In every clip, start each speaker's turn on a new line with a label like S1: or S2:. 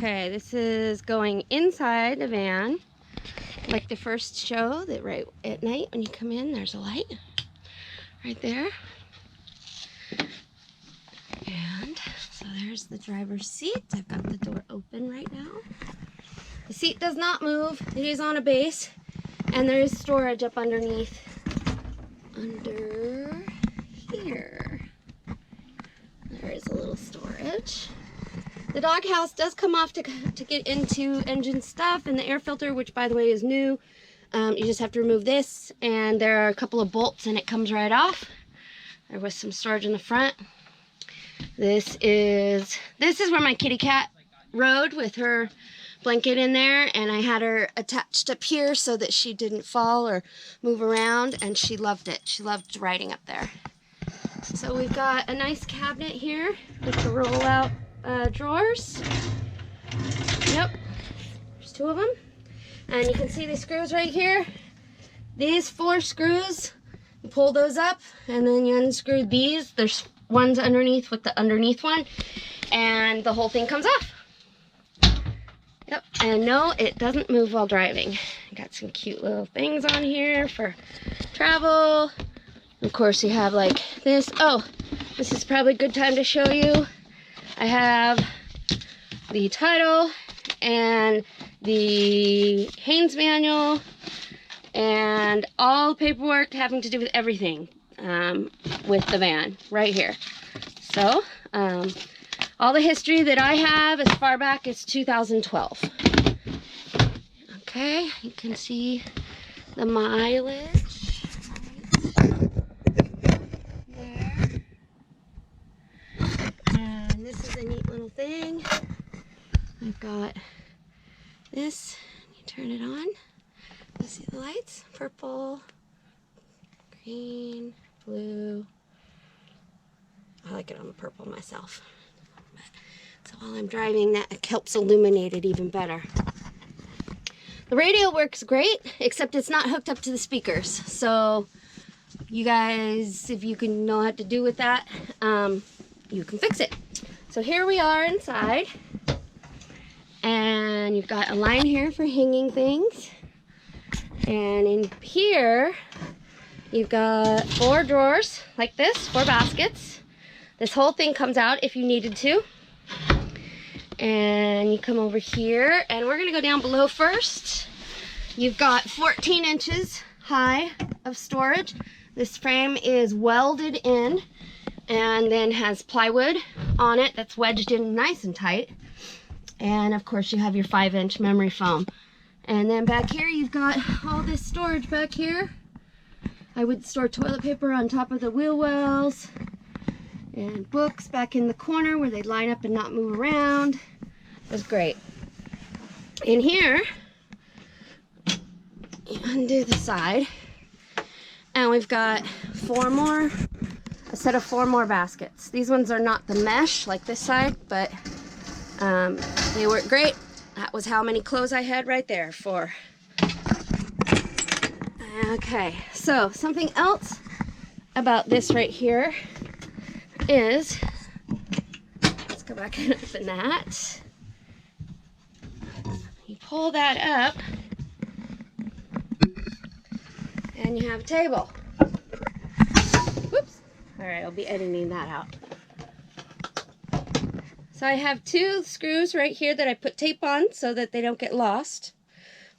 S1: Okay, this is going inside the van. Like the first show, that right at night when you come in, there's a light right there. And so there's the driver's seat. I've got the door open right now. The seat does not move. It is on a base. And there is storage up underneath. Under here. There is a little storage. The doghouse does come off to get into engine stuff, and the air filter, which by the way is new. You just have to remove this, and there are a couple of bolts and it comes right off. There was some storage in the front. This is where my kitty cat rode with her blanket in there, and I had her attached up here so that she didn't fall or move around, and she loved it. She loved riding up there. So we've got a nice cabinet here with the roll out drawers. Yep, there's 2 of them. And you can see the screws right here. These 4 screws, you pull those up and then you unscrew these. There's ones underneath with the underneath one, and the whole thing comes off. Yep, and no, it doesn't move while driving. Got some cute little things on here for travel. Of course, you have like this. Oh, this is probably a good time to show you. I have the title and the Haynes manual and all the paperwork having to do with everything with the van right here. So, all the history that I have as far back as 2012. Okay, you can see the mileage there. And this is a neat little thing. I've got this. You turn it on. You see the lights? Purple, green, blue. I like it on the purple myself. So while I'm driving, that helps illuminate it even better. The radio works great, except it's not hooked up to the speakers. So you guys, if you can know how to do with that, you can fix it. So here we are inside, and you've got a line here for hanging things. And in here, you've got 4 drawers like this, 4 baskets. This whole thing comes out if you needed to. And you come over here, and we're gonna go down below first. You've got 14 inches high of storage. This frame is welded in and then has plywood on it that's wedged in nice and tight. And of course you have your 5-inch memory foam. And then back here you've got all this storage back here. I would store toilet paper on top of the wheel wells, and books back in the corner where they line up and not move around. It was great. In here, you undo the side, and we've got a set of 4 more baskets. These ones are not the mesh like this side, but they work great. That was how many clothes I had right there. 4. Okay, so something else about this right here is, let's go back and open that. You pull that up and you have a table. Whoops. All right, I'll be editing that out. So I have 2 screws right here that I put tape on so that they don't get lost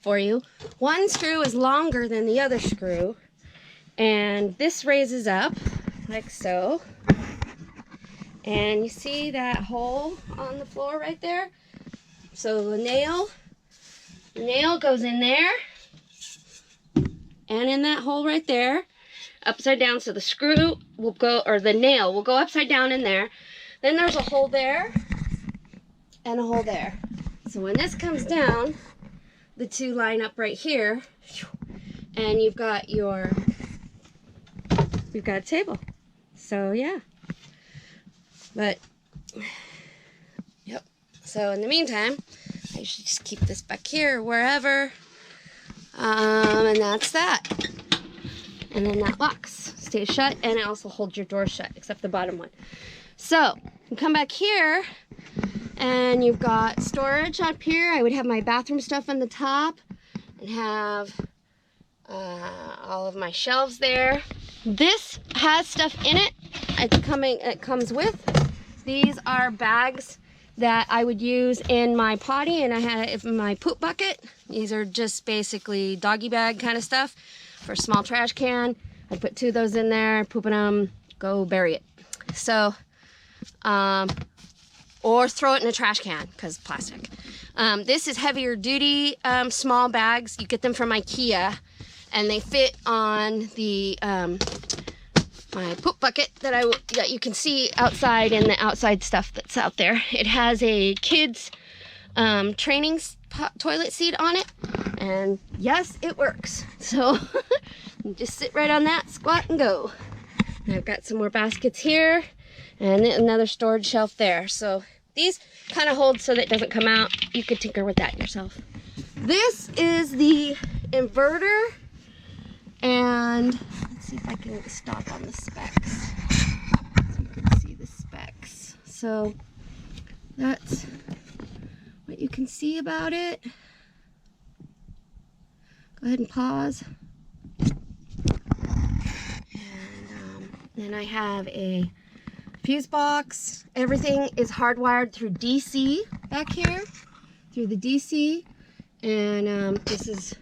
S1: for you. One screw is longer than the other screw, and this raises up like so. And you see that hole on the floor right there? So the nail goes in there and in that hole right there, upside down. So the screw will go, or the nail will go upside down in there. Then there's a hole there and a hole there. So when this comes down, the 2 line up right here, and you've got a table. So yeah. But, yep. So in the meantime, I should just keep this back here, wherever. And that's that. And then that locks, stays shut, and it also holds your door shut, except the bottom one. So, you come back here, And you've got storage up here. I would have my bathroom stuff on the top and have all of my shelves there. This has stuff in it. It comes with. These are bags that I would use in my potty, and I had it in my poop bucket. These are just basically doggy bag kind of stuff for a small trash can. I put 2 of those in there, poop in them, go bury it. So, or throw it in a trash can because plastic. This is heavier duty small bags. You get them from IKEA, and they fit on the my poop bucket that you can see outside, and the outside stuff that's out there. It has a kids training toilet seat on it, and yes, it works. So you just sit right on that, squat and go. And I've got some more baskets here and another storage shelf there. So these kind of hold so that it doesn't come out. You could tinker with that yourself. This is the inverter, and let's see if I can stop on the specs so you can see the specs. So that's what you can see about it. Go ahead and pause. And then I have a fuse box. Everything is hardwired through DC back here, through the DC. And this is,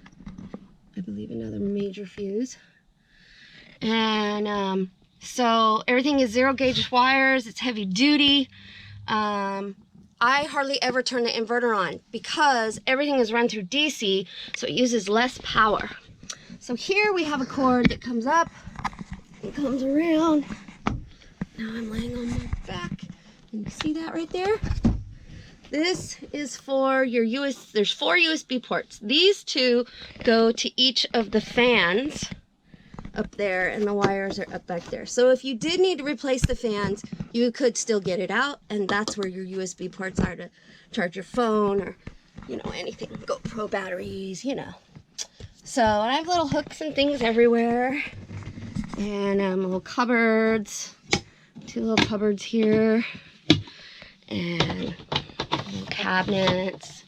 S1: I believe, another major fuse. And so everything is 0 gauge wires. It's heavy duty. I hardly ever turn the inverter on because everything is run through DC, so it uses less power. So here we have a cord that comes up and comes around. Now I'm laying on my back. Can you see that right there? This is for your there's 4 USB ports. These 2 go to each of the fans up there, and the wires are up back there. So if you did need to replace the fans, you could still get it out, and that's where your USB ports are to charge your phone or, you know, anything. GoPro batteries, you know. So I have little hooks and things everywhere, and little cupboards, 2 little cupboards here, and little cabinets.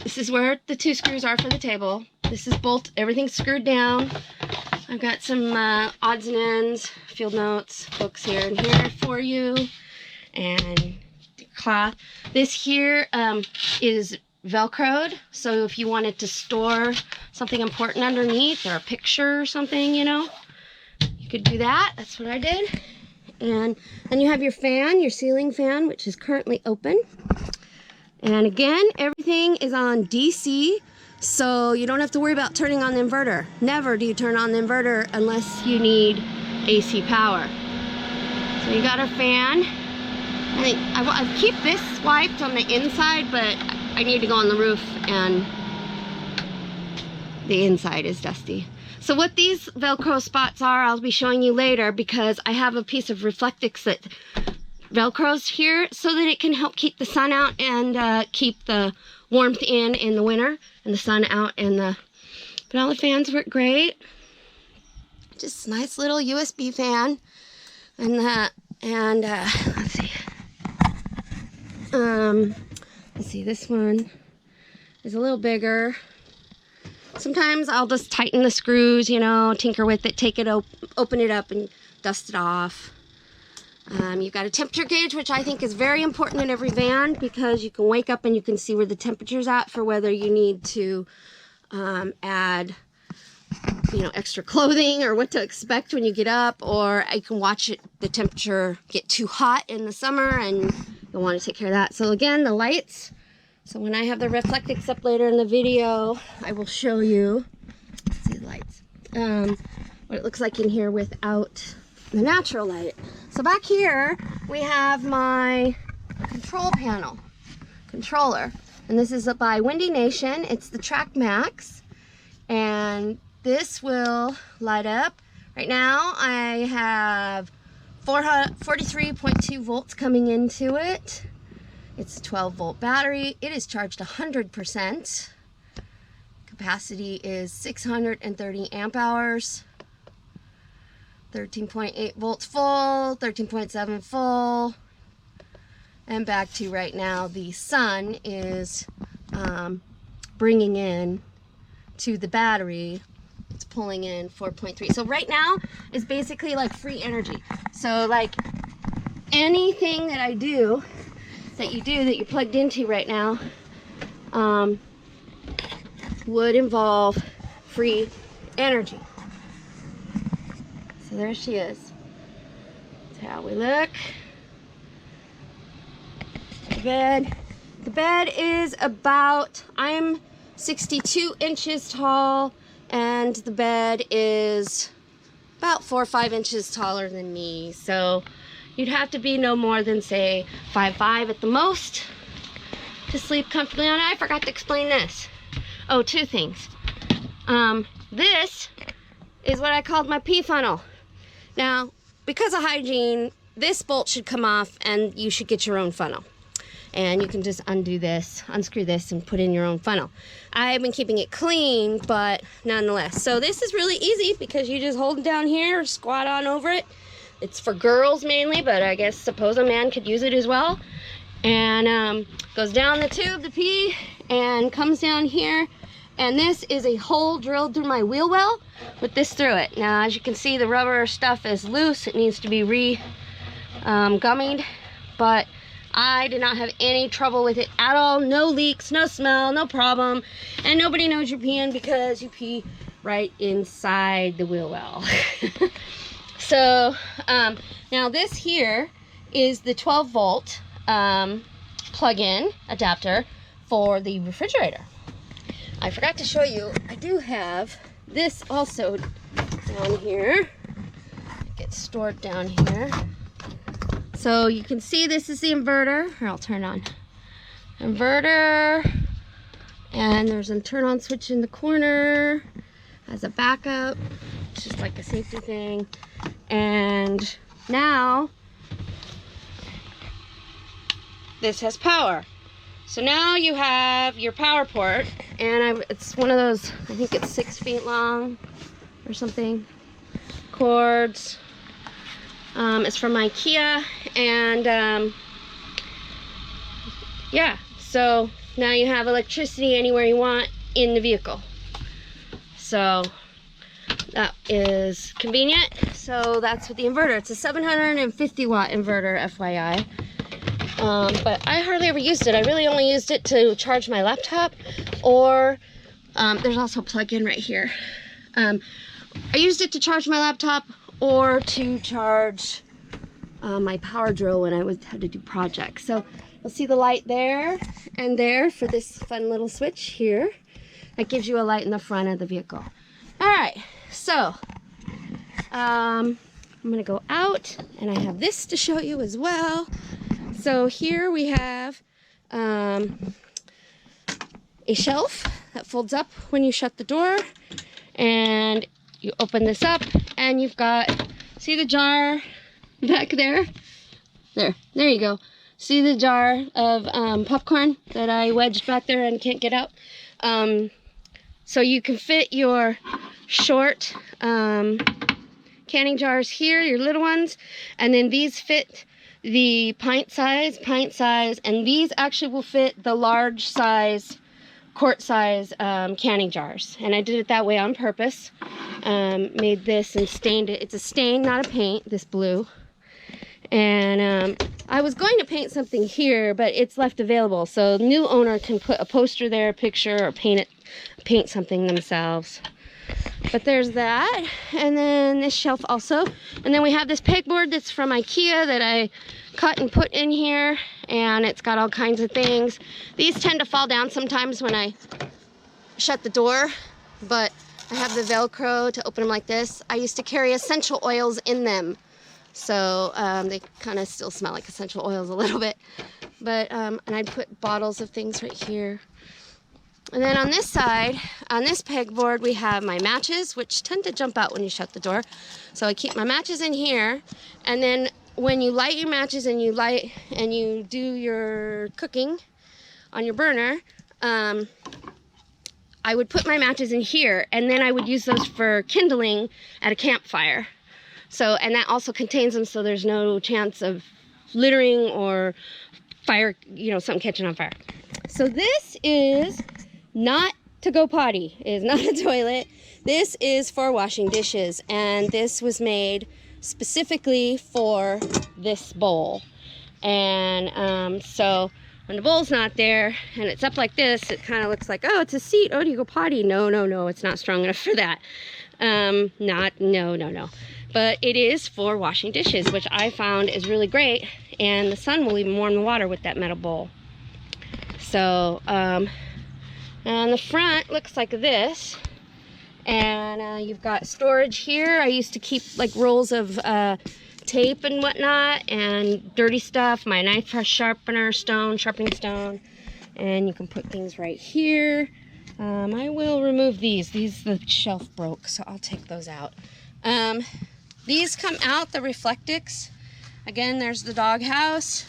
S1: This is where the 2 screws are for the table. This is everything's screwed down. I've got some odds and ends, field notes, books here and here for you, and cloth. This here is Velcroed, so if you wanted to store something important underneath or a picture or something, you know, you could do that. That's what I did. And then you have your fan, your ceiling fan, which is currently open. And again, everything is on DC. So you don't have to worry about turning on the inverter. Never do you turn on the inverter unless you need AC power. So you got a fan. I keep this wiped on the inside, but I need to go on the roof and the inside is dusty. So what these Velcro spots are, I'll be showing you later, because I have a piece of Reflectix that Velcros here so that it can help keep the sun out and keep the warmth in the winter, and the sun out, and but all the fans work great. Just a nice little USB fan, and let's see, this one is a little bigger. Sometimes I'll just tighten the screws, you know, tinker with it, take it open it up and dust it off. You've got a temperature gauge, which I think is very important in every van, because you can wake up and you can see where the temperature's at for whether you need to add, you know, extra clothing or what to expect when you get up, or you can watch the temperature get too hot in the summer and you'll want to take care of that. So again, the lights. So when I have the Reflectix up later in the video, I will show you, let's see the lights, what it looks like in here without the natural light. So back here we have my controller, and this is by Windy Nation. It's the Track Max, and this will light up. Right now I have 43.2 volts coming into it. It's a 12-volt battery. It is charged 100%. Capacity is 630 amp hours. 13.8 volts full, 13.7 full, And back to right now, the sun is bringing in to the battery. It's pulling in 4.3. So right now is basically like free energy. So like anything that I do, that you're plugged into right now, would involve free energy. So there she is. That's how we look. The bed is about, I'm 62 inches tall, and the bed is about 4 or 5 inches taller than me. So you'd have to be no more than, say, 5'5" at the most to sleep comfortably on it. I forgot to explain this. Oh, 2 things. This is what I called my pee funnel. Now, because of hygiene, this bolt should come off and you should get your own funnel. And you can just unscrew this and put in your own funnel. I've been keeping it clean, but nonetheless. So this is really easy because you just hold it down here or squat on over it. It's for girls mainly, but I guess suppose a man could use it as well. And goes down the tube, the pee, and comes down here. And this is a hole drilled through my wheel well with this through it. Now, as you can see, the rubber stuff is loose. It needs to be gummied, but I did not have any trouble with it at all. No leaks, no smell, no problem. And nobody knows you're peeing because you pee right inside the wheel well. So, now this here is the 12 volt plug-in adapter for the refrigerator. I forgot to show you, I do have this also down here. It gets stored down here. So you can see this is the inverter. Here, I'll turn on. Inverter. And there's a turn on switch in the corner as a backup. It's just like a safety thing. And now this has power. So now you have your power port, and it's one of those, I think it's 6 feet long or something, cords. It's from IKEA, and yeah, so now you have electricity anywhere you want in the vehicle. So that is convenient. So that's with the inverter. It's a 750 watt inverter, FYI. But I hardly ever used it. I really only used it to charge my laptop, or there's also a plug-in right here. I used it to charge my laptop or to charge my power drill when I had to do projects. So you'll see the light there and there for this fun little switch here. That gives you a light in the front of the vehicle. All right, so I'm gonna go out, and I have this to show you as well. So here we have a shelf that folds up when you shut the door, and you open this up, and you've got, see the jar back there? There you go. See the jar of popcorn that I wedged back there and can't get out? So you can fit your short canning jars here, your little ones, and then these fit the pint size, and these actually will fit the large size, quart size canning jars. And I did it that way on purpose. Made this and stained it. It's a stain, not a paint, this blue. And I was going to paint something here, but it's left available. So the new owner can put a poster there, a picture, or paint something themselves. But there's that, and then this shelf also. And then we have this pegboard that's from IKEA that I cut and put in here, and it's got all kinds of things. These tend to fall down sometimes when I shut the door, but I have the Velcro to open them like this. I used to carry essential oils in them, so they kind of still smell like essential oils a little bit. But and I'd put bottles of things right here. And then on this side, on this pegboard, we have my matches, which tend to jump out when you shut the door. So I keep my matches in here, and then when you light your matches and you do your cooking on your burner, I would put my matches in here, and then I would use those for kindling at a campfire. So, and that also contains them, so there's no chance of littering or fire, you know, something catching on fire. So this is not to go potty. It is not a toilet. This is for washing dishes, and this was made specifically for this bowl. And so when the bowl's not there and it's up like this, it kind of looks like, oh, it's a seat. Oh, do you go potty? No, no, no, it's not strong enough for that. No. But it is for washing dishes, which I found is really great. And the sun will even warm the water with that metal bowl. So, and the front looks like this. And you've got storage here. I used to keep like rolls of tape and whatnot, and dirty stuff, my knife sharpening stone, and you can put things right here. I will remove these. The shelf broke, so I'll take those out. These come out, the Reflectix. Again, there's the doghouse.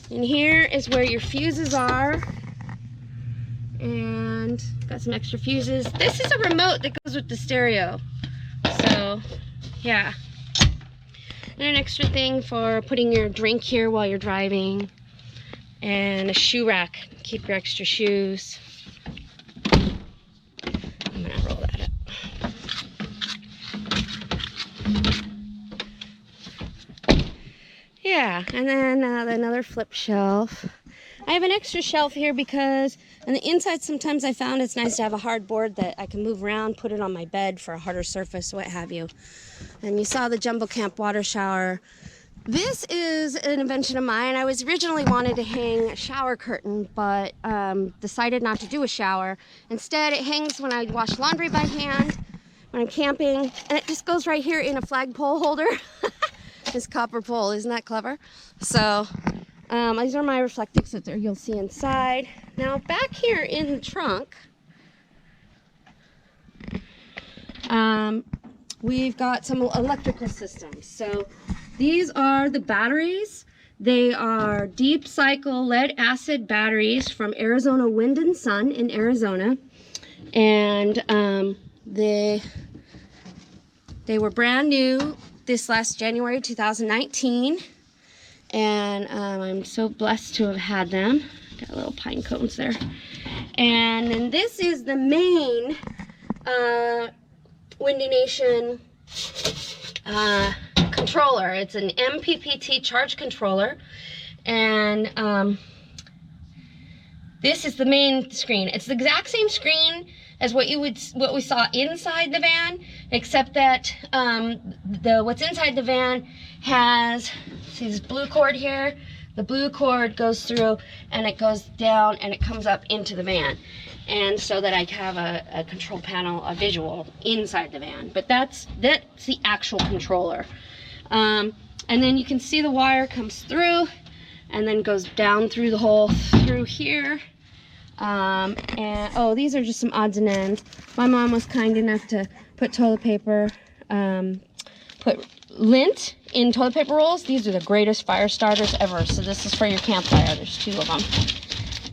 S1: And here is where your fuses are. And got some extra fuses. This is a remote that goes with the stereo. So, yeah. And an extra thing for putting your drink here while you're driving. And a shoe rack. Keep your extra shoes. I'm gonna roll that up. Yeah, and then another flip shelf. I have an extra shelf here because on the inside sometimes I found it's nice to have a hard board that I can move around, put it on my bed for a harder surface, what have you. And you saw the Jumbo Camp water shower. This is an invention of mine. I was originally wanted to hang a shower curtain, but decided not to do a shower. Instead, it hangs when I wash laundry by hand, when I'm camping, and it just goes right here in a flagpole holder. This copper pole, isn't that clever? So these are my Reflectix that you'll see inside. Now back here in the trunk, we've got some electrical systems. So these are the batteries. They are deep cycle lead acid batteries from Arizona Wind and Sun in Arizona. And they were brand new this last January 2019. And I'm so blessed to have had them. Got little pine cones there. And then this is the main Windy Nation controller. It's an MPPT charge controller. And this is the main screen. It's the exact same screen as what we saw inside the van, except that what's inside the van has, see this blue cord here? The blue cord goes through and it goes down and it comes up into the van. And so that I have a control panel, a visual inside the van. But that's the actual controller. And then you can see the wire comes through and then goes down through the hole through here. And oh, these are just some odds and ends. My mom was kind enough to put toilet paper, put lint in toilet paper rolls. These are the greatest fire starters ever. So this is for your campfire. There's 2 of them.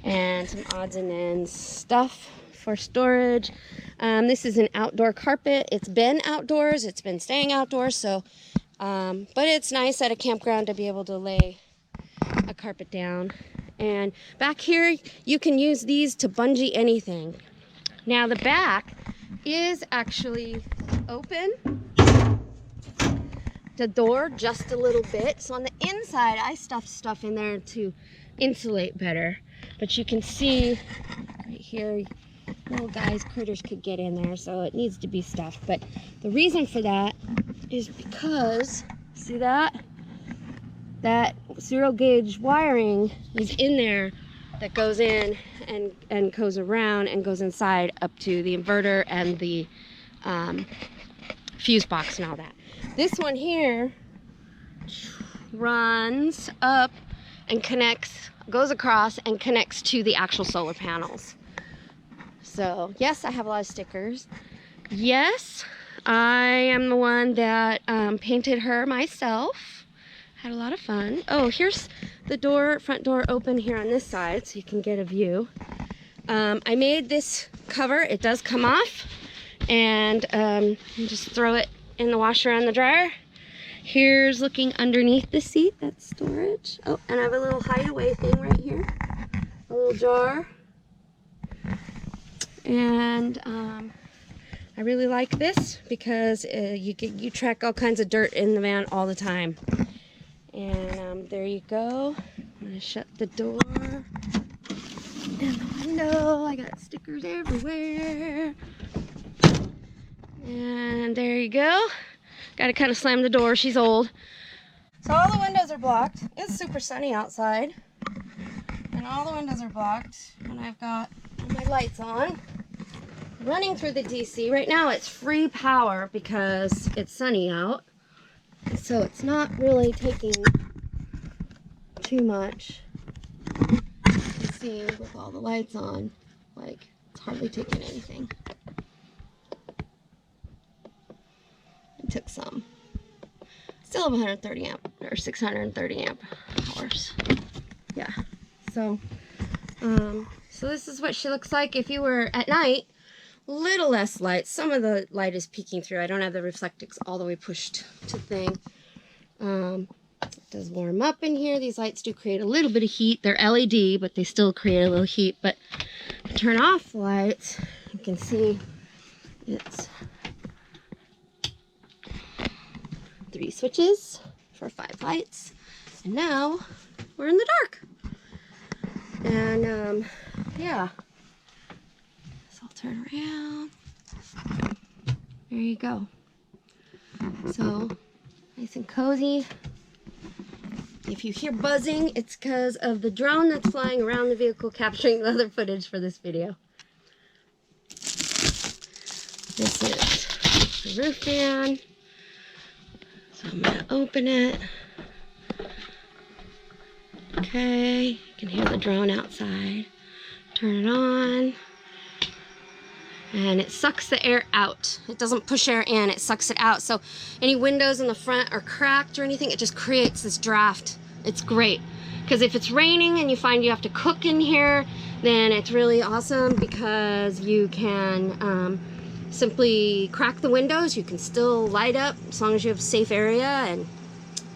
S1: And some odds and ends stuff for storage. This is an outdoor carpet. It's been outdoors. It's been staying outdoors. So, but it's nice at a campground to be able to lay a carpet down. And back here, you can use these to bungee anything. Now the back is actually open. The door just a little bit. So on the inside, I stuffed stuff in there to insulate better. But you can see right here, little guys, critters could get in there, so it needs to be stuffed. But the reason for that is because, see that? That 0 gauge wiring is in there that goes in and goes around and goes inside up to the inverter and the fuse box and all that. This one here runs up and connects, goes across and connects to the actual solar panels. So yes, I have a lot of stickers. Yes, I am the one that painted her myself. Had a lot of fun. Oh, here's the door, front door open here on this side so you can get a view. I made this cover. It does come off, and you just throw it in the washer and the dryer. Here's looking underneath the seat, that's storage. Oh, and I have a little hideaway thing right here, a little jar. And I really like this because you track all kinds of dirt in the van all the time. And there you go. I'm gonna shut the door and the window. I got stickers everywhere. And there you go. Gotta kind of slam the door, she's old. So all the windows are blocked. It's super sunny outside. And all the windows are blocked. And I've got my lights on. Running through the DC. Right now it's free power because it's sunny out. So it's not really taking too much. You can see with all the lights on, like it's hardly taking anything. It took some. Still have 130 amp or 630 amp hours. Yeah. So this is what she looks like if you were at night. Little less light. Some of the light is peeking through. I don't have the reflectix all the way pushed to thing. It does warm up in here. These lights do create a little bit of heat. They're LED, but they still create a little heat. But turn off the lights. You can see it's 3 switches for 5 lights. And now we're in the dark. And yeah. So I'll turn around. There you go. So nice and cozy. If you hear buzzing, it's because of the drone that's flying around the vehicle capturing the other footage for this video. This is the roof fan. So I'm going to open it. Okay, you can hear the drone outside. Turn it on. And it sucks the air out. It doesn't push air in, it sucks it out. So any windows in the front are cracked or anything, it just creates this draft. It's great. Because if it's raining and you find you have to cook in here, then it's really awesome because you can simply crack the windows. You can still light up as long as you have a safe area and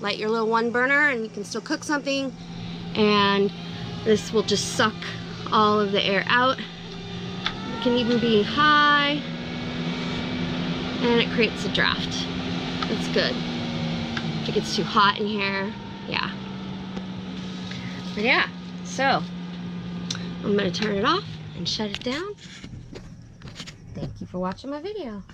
S1: light your little 1 burner and you can still cook something. And this will just suck all of the air out. It can even be high and it creates a draft. That's good. If it gets too hot in here, yeah. But yeah, so I'm gonna turn it off and shut it down. Thank you for watching my video.